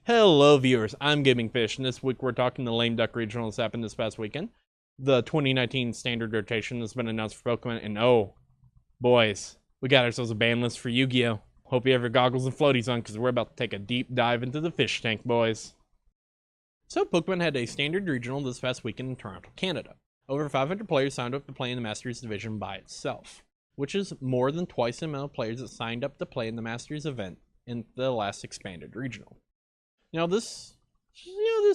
Hello viewers, I'm Gaming Fish, and this week we're talking the Lame Duck Regional that's happened this past weekend. The 2019 standard rotation has been announced for Pokemon, and oh, boys, we got ourselves a ban list for Yu-Gi-Oh! Hope you have your goggles and floaties on, because we're about to take a deep dive into the fish tank, boys. So Pokemon had a standard regional this past weekend in Toronto, Canada. Over 500 players signed up to play in the Masters Division by itself, which is more than twice the amount of players that signed up to play in the Masters event in the last expanded regional. Now this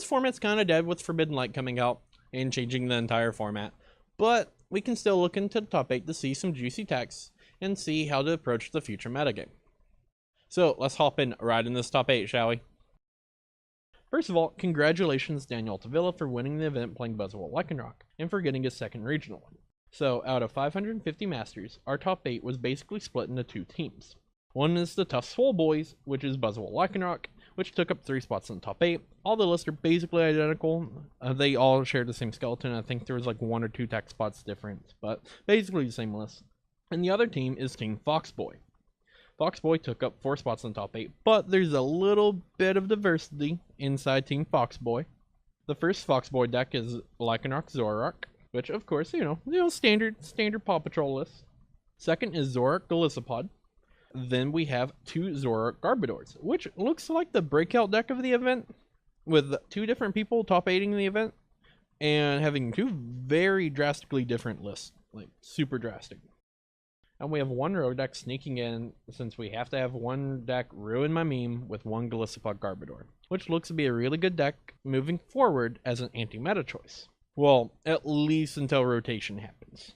format's kind of dead with Forbidden Light coming out and changing the entire format, but we can still look into the top 8 to see some juicy techs and see how to approach the future metagame. So let's hop in right in this top 8, shall we? First of all, congratulations Daniel Tavilla for winning the event playing Buzzwole Lycanroc and for getting his second regional win. So out of 550 Masters, our top 8 was basically split into 2 teams. One is the Tough Swole Boys, which is Buzzwole Lycanroc, which took up 3 spots in the top 8. All the lists are basically identical. They all share the same skeleton. I think there was like 1 or 2 tech spots difference, but basically the same list. And the other team is Team Foxboy. Foxboy took up 4 spots in the top 8, but there's a little bit of diversity inside Team Foxboy. The first Foxboy deck is Lycanroc Zoroark, which of course, standard Paw Patrol list. Second is Zoroark Golisopod. Then we have 2 Zoroark Garbodors, which looks like the breakout deck of the event, with 2 different people top 8ing the event, and having 2 very drastically different lists, like super drastic. And we have 1 rogue deck sneaking in, since we have to have 1 deck ruin my meme with 1 Golisopod Garbodor, which looks to be a really good deck moving forward as an anti-meta choice. Well, at least until rotation happens.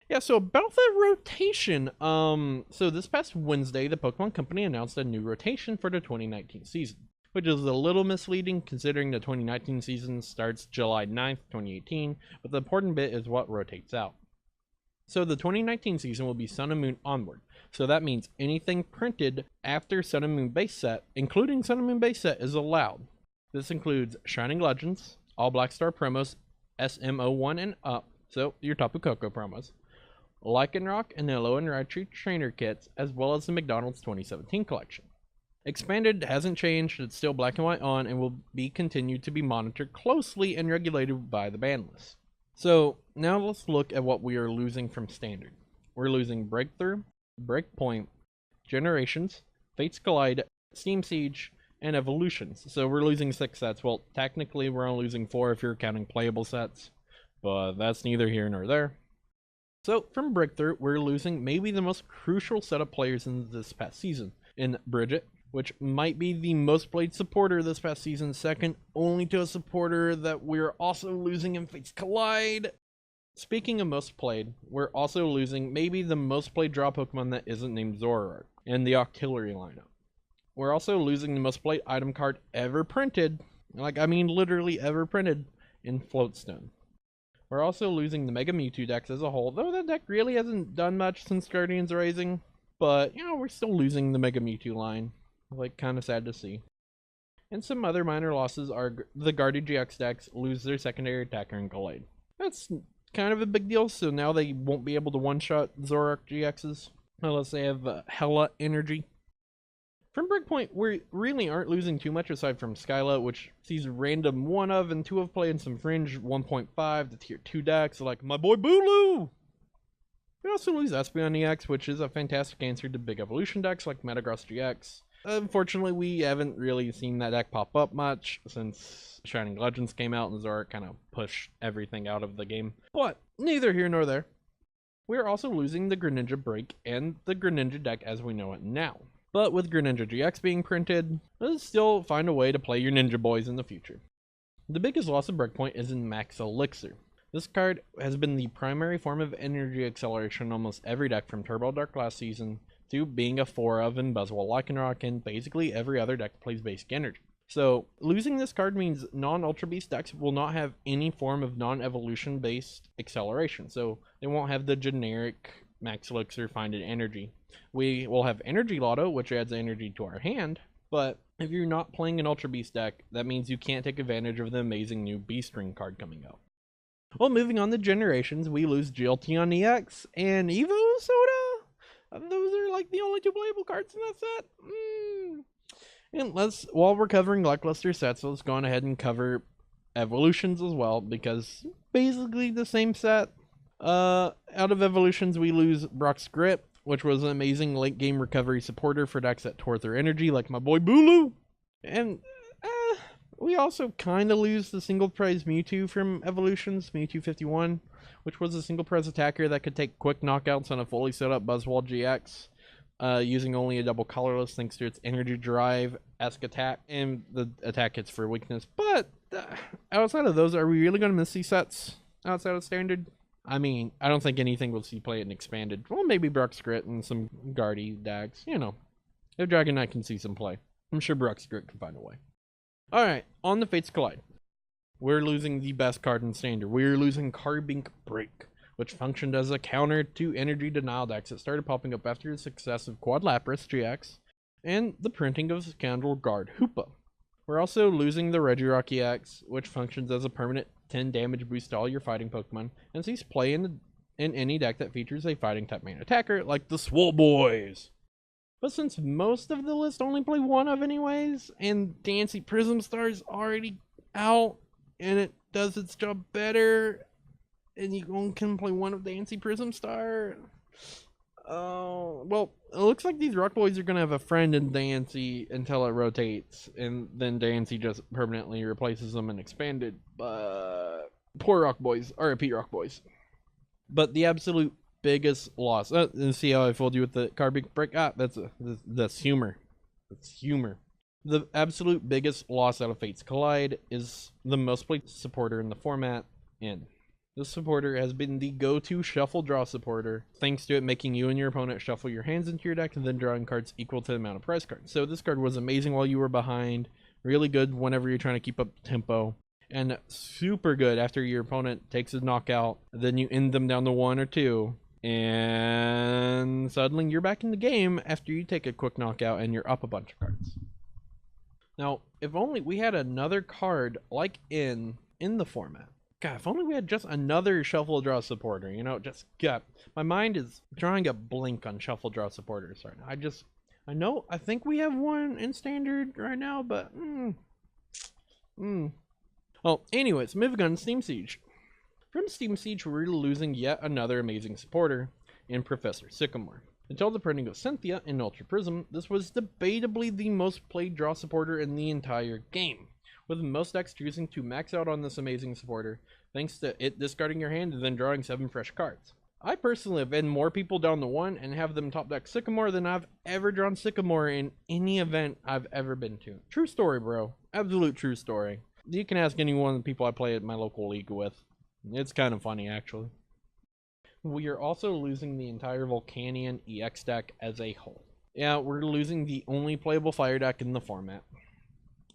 Yeah, so about that rotation, so this past Wednesday, the Pokemon Company announced a new rotation for the 2019 season, which is a little misleading considering the 2019 season starts July 9th, 2018, but the important bit is what rotates out. So the 2019 season will be Sun and Moon onward, so that means anything printed after Sun and Moon base set, including Sun and Moon base set, is allowed. This includes Shining Legends, all Black Star promos, SM01 and up, so your Tapu Koko promos, Lycanroc and the Alolan Raichu trainer kits, as well as the McDonald's 2017 collection. Expanded hasn't changed, it's still black and white on and will be continued to be monitored closely and regulated by the ban list. So now let's look at what we are losing from standard. We're losing Breakthrough, Breakpoint, Generations, Fates Collide, Steam Siege, and Evolutions. So we're losing 6 sets. Well, technically we're only losing 4 if you're counting playable sets, but that's neither here nor there. So, from Breakthrough, we're losing maybe the most crucial set of players in this past season, in Bridget, which might be the most played supporter this past season, second only to a supporter that we're also losing in Fates Collide. Speaking of most played, we're also losing maybe the most played draw Pokemon that isn't named Zoroark in the Octillery lineup. We're also losing the most played item card ever printed, literally ever printed, in Floatstone. We're also losing the Mega Mewtwo decks as a whole, though that deck really hasn't done much since Guardians Rising. But, we're still losing the Mega Mewtwo line. Kind of sad to see. And some other minor losses are the Guardian GX decks lose their secondary attacker in Collide. That's kind of a big deal, so now they won't be able to one-shot Zoroark GXs unless they have hella energy. From Breakpoint, we really aren't losing too much aside from Skyla, which sees random 1 of and 2 of play in some Fringe 1.5 to tier 2 decks, like my boy Booloo! We also lose Espeon EX, which is a fantastic answer to big evolution decks like Metagross GX. Unfortunately, we haven't really seen that deck pop up much since Shining Legends came out and Zoroark kind of pushed everything out of the game. But neither here nor there. We are also losing the Greninja Break and the Greninja deck as we know it now. But with Greninja GX being printed, let's still find a way to play your Ninja Boys in the future. The biggest loss of Breakpoint is in Max Elixir. This card has been the primary form of energy acceleration in almost every deck from Turbo Dark last season to being a 4 of in Buzzwole Lycanroc and basically every other deck plays basic energy. So losing this card means non-Ultra Beast decks will not have any form of non-evolution based acceleration, so they won't have the generic Max Elixir Find an Energy. We will have Energy Lotto, which adds energy to our hand, but if you're not playing an Ultra Beast deck, that means you can't take advantage of the amazing new Beast Ring card coming out. Well, moving on to Generations, we lose Jolteon EX and Evo Soda. Those are like the only 2 playable cards in that set. And while we're covering lackluster sets, let's go on ahead and cover evolutions as well, because basically the same set. Out of evolutions, we lose Brock's Grip, which was an amazing late game recovery supporter for decks that tore through energy, like my boy Bulu. And we also kind of lose the single prize Mewtwo from evolutions, Mewtwo 51, which was a single prize attacker that could take quick knockouts on a fully set up Buzzwole GX. Using only a double colorless thanks to its energy drive-esque attack, and the attack hits for weakness. But outside of those, are we really going to miss these sets outside of standard? I mean, I don't think anything will see play in expanded. Well, maybe Brock's Grit and some Guardy dags. You know, if Dragon Knight can see some play, I'm sure Brock's Grit can find a way. Alright, on the Fates Collide. We're losing the best card in standard. We're losing Carbink Break, which functioned as a counter to energy denial decks that started popping up after the success of Quad Lapras GX and the printing of Scoundrel Guard Hoopa. We're also losing the Regirock EX, which functions as a permanent 10 damage boost to all your fighting Pokemon and sees play in any deck that features a fighting type main attacker like the Swole Boys. But since most of the list only play one of anyways, and Dancy Prism Star's already out and it does its job better, and you only can play one of Dancy Prism Star. Oh, well, it looks like these Rock Boys are going to have a friend in Dancy until it rotates, and then Dancy just permanently replaces them and expanded. But poor Rock Boys, RIP Rock Boys. But the absolute biggest loss, see how I fooled you with the Carbink Break? That's humor. That's humor. The absolute biggest loss out of Fates Collide is the most played supporter in the format, and this supporter has been the go-to shuffle draw supporter, thanks to it making you and your opponent shuffle your hands into your deck and then drawing cards equal to the amount of prize cards. So this card was amazing while you were behind, really good whenever you're trying to keep up tempo, and super good after your opponent takes a knockout, then you end them down to 1 or 2, and suddenly you're back in the game after you take a quick knockout and you're up a bunch of cards. Now, if only we had another card like in the format. God, if only we had just another shuffle draw supporter, you know, just my mind is drawing a blank on shuffle draw supporters right now. I think we have one in standard right now, but Well, anyways, moving on to Steam Siege. From Steam Siege, we're losing yet another amazing supporter in Professor Sycamore. Until the printing of Cynthia in Ultra Prism, this was debatably the most played draw supporter in the entire game, with most decks choosing to max out on this amazing supporter, thanks to it discarding your hand and then drawing 7 fresh cards. I personally have been more people down to 1 and have them top deck Sycamore than I've ever drawn Sycamore in any event I've ever been to. True story, bro. Absolute true story. You can ask any one of the people I play at my local league with. It's kind of funny, actually. We are also losing the entire Volcanion EX deck as a whole. Yeah, we're losing the only playable fire deck in the format.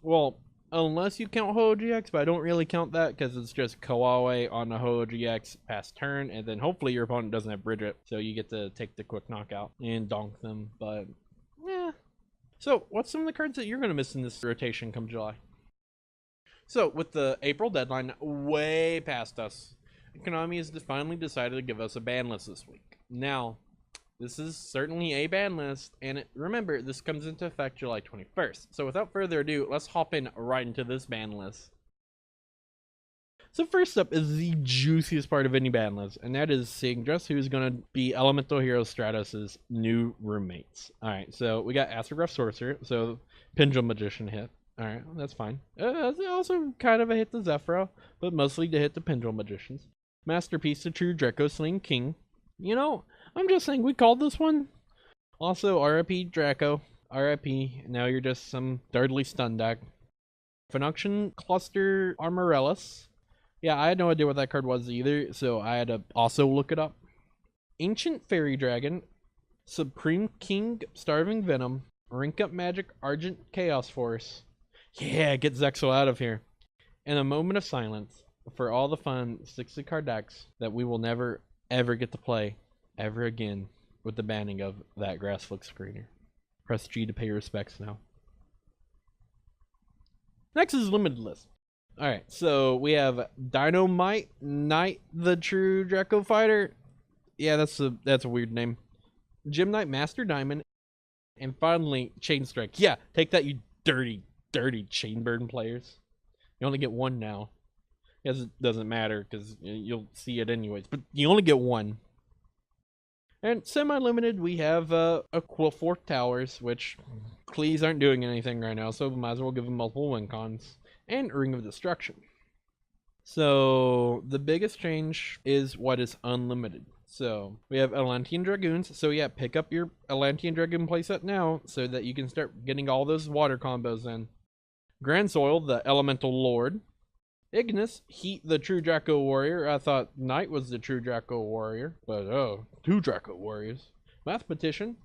Well, unless you count Ho-Oh GX, but I don't really count that because it's just Kawaii on a Ho-Oh GX past turn, and then hopefully your opponent doesn't have Bridget, so you get to take the quick knockout and donk them, but yeah. So, what's some of the cards that you're going to miss in this rotation come July? So, with the April deadline way past us, Konami has finally decided to give us a ban list this week. Now, this is certainly a ban list, and remember, this comes into effect July 21st. So without further ado, let's hop in right into this ban list. So first up is the juiciest part of any ban list, and that is seeing just who's going to be Elemental Hero Stratos' new roommates. Alright, so we got Astrograph Sorcerer, so Pendulum Magician hit. Alright, that's fine. Also kind of a hit to Zephyro, but mostly to hit the Pendulum Magicians. Masterpiece to True Draco Sling King. You know, I'm just saying we called this one. Also, RIP Draco. RIP. Now you're just some thirdly stun deck. Phoenician Cluster Armorellus. Yeah, I had no idea what that card was either, so I had to also look it up. Ancient Fairy Dragon. Supreme King Starving Venom. Rink Up Magic Argent Chaos Force. Yeah, get Zexo out of here. And a moment of silence for all the fun 60 card decks that we will never ever get to play ever again with the banning of that Grassflick Screener. Press G to pay respects now. Next is Limited List. Alright, so we have Dynamite Knight, the True Draco Fighter. Yeah, that's a weird name. Gym Knight Master Diamond. And finally, Chain Strike. Yeah, take that, you dirty, dirty Chainburn players. You only get one now. Yes, it doesn't matter because you'll see it anyways. But you only get one. And semi-limited, we have Quillfork Towers, which Clees aren't doing anything right now, so we might as well give them multiple win cons. And Ring of Destruction. So the biggest change is what is unlimited. So we have Atlantean Dragoons. So yeah, pick up your Atlantean Dragoon playset now so that you can start getting all those water combos in. Grand Soil, the Elemental Lord. Ignis, Heat, the True Draco Warrior. I thought Knight was the True Draco Warrior, but oh, 2 Draco Warriors. Mathematician,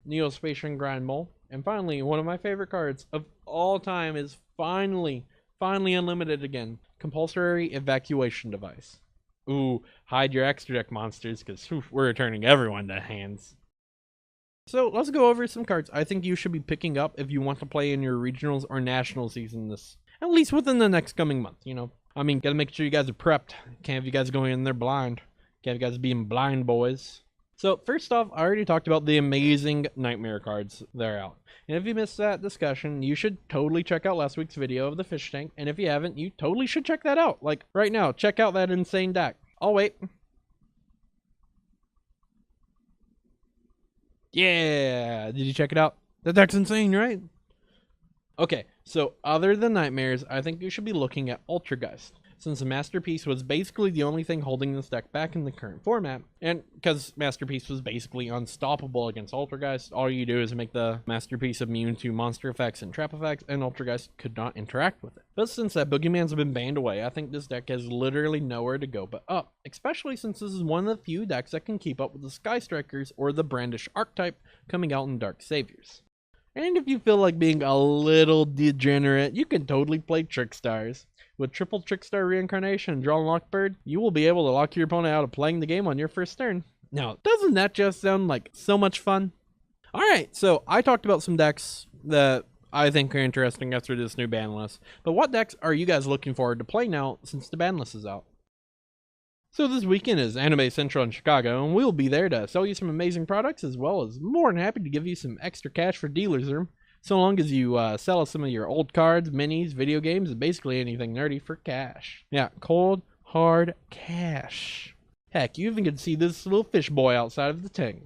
Neospatian Grand Mole. And finally, one of my favorite cards of all time is finally unlimited again. Compulsory Evacuation Device. Ooh, hide your extra deck monsters, because we're returning everyone to hands. So let's go over some cards I think you should be picking up if you want to play in your regionals or national season at least within the next coming month, you know. I mean, gotta make sure you guys are prepped. Can't have you guys going in there blind. Can't have you guys being blind boys. So first off, I already talked about the amazing Nightmare cards that are out. And if you missed that discussion, you should totally check out last week's video of the fish tank. And if you haven't, you totally should check that out. Like, right now, check out that insane deck. I'll wait. Yeah! Did you check it out? That deck's insane, right? Okay, so other than Nightmares, I think you should be looking at Ultrageist, since the Masterpiece was basically the only thing holding this deck back in the current format. And because Masterpiece was basically unstoppable against Ultrageist, all you do is make the Masterpiece immune to monster effects and trap effects, and Ultrageist could not interact with it. But since that Boogeyman's been banned away, I think this deck has literally nowhere to go but up, especially since this is one of the few decks that can keep up with the Sky Strikers or the Brandish archetype coming out in Dark Saviors. And if you feel like being a little degenerate, you can totally play Trickstars. With triple Trickstar Reincarnation and Draw Lockbird, you will be able to lock your opponent out of playing the game on your first turn. Now, doesn't that just sound like so much fun? Alright, so I talked about some decks that I think are interesting after this new ban list. But what decks are you guys looking forward to play now since the ban list is out? So this weekend is Anime Central in Chicago, and we'll be there to sell you some amazing products, as well as more than happy to give you some extra cash for dealer's room, so long as you sell us some of your old cards, minis, video games, and basically anything nerdy for cash. Yeah, cold, hard cash. Heck, you even can see this little fish boy outside of the tank.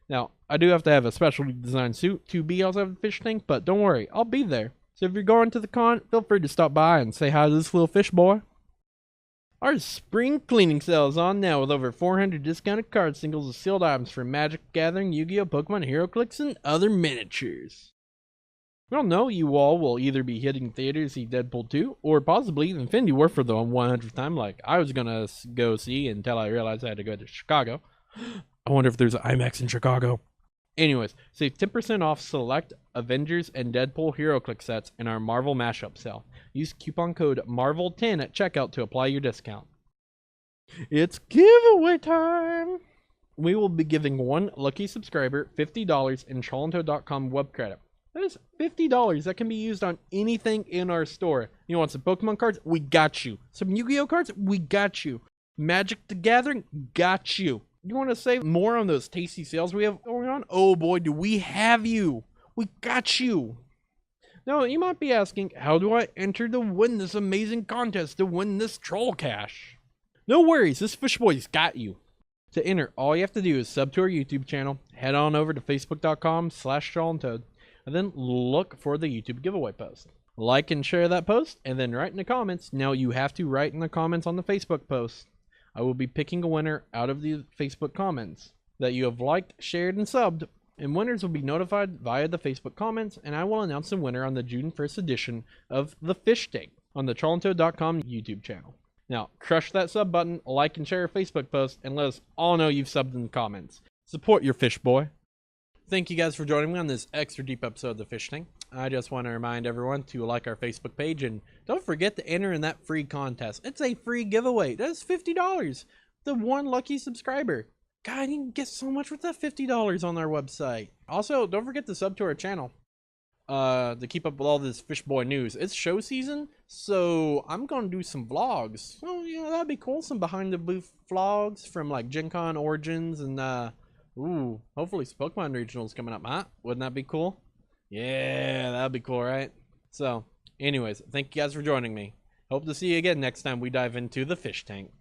Now, I do have to have a specially designed suit to be outside of the fish tank, but don't worry, I'll be there. So if you're going to the con, feel free to stop by and say hi to this little fish boy. Our spring cleaning sale is on now with over 400 discounted card singles with sealed items for Magic Gathering, Yu-Gi-Oh!, Pokemon, HeroClix, and other miniatures. We all know you all will either be hitting theaters to see Deadpool 2, or possibly Infinity War for the 100th time like I was gonna go see until I realized I had to go to Chicago. I wonder if there's an IMAX in Chicago. Anyways, save 10% off select Avengers and Deadpool HeroClix sets in our Marvel Mashup sale. Use coupon code MARVEL10 at checkout to apply your discount. It's giveaway time! We will be giving one lucky subscriber $50 in Cholento.com web credit. That is $50 that can be used on anything in our store. You want some Pokemon cards? We got you. Some Yu-Gi-Oh cards? We got you. Magic the Gathering? Got you. You want to save more on those tasty sales we have going on? Oh boy, do we have you. We got you. Now, you might be asking, how do I enter to win this amazing contest to win this troll cash? No worries, this fish boy's got you. To enter, all you have to do is sub to our YouTube channel, head on over to facebook.com/TrollandToad, and then look for the YouTube giveaway post. Like and share that post, and then write in the comments. Now, you have to write in the comments on the Facebook post. I will be picking a winner out of the Facebook comments that you have liked, shared, and subbed, and winners will be notified via the Facebook comments, and I will announce the winner on the June 1st edition of The Fish Tank on the Trollando.com YouTube channel. Now, crush that sub button, like and share our Facebook post, and let us all know you've subbed in the comments. Support your fish boy. Thank you guys for joining me on this extra deep episode of The Fish Tank. I just want to remind everyone to like our Facebook page, and don't forget to enter in that free contest. It's a free giveaway. That's $50. The one lucky subscriber. God, you can get so much with that $50 on our website. Also, don't forget to sub to our channel to keep up with all this Fish Boy news. It's show season, so I'm going to do some vlogs. Oh, yeah, that'd be cool. Some behind the booth vlogs from like Gen Con Origins and hopefully some Pokemon Regionals coming up, huh? Wouldn't that be cool? Yeah, that'd be cool, right? So, anyways, thank you guys for joining me. Hope to see you again next time we dive into the fish tank.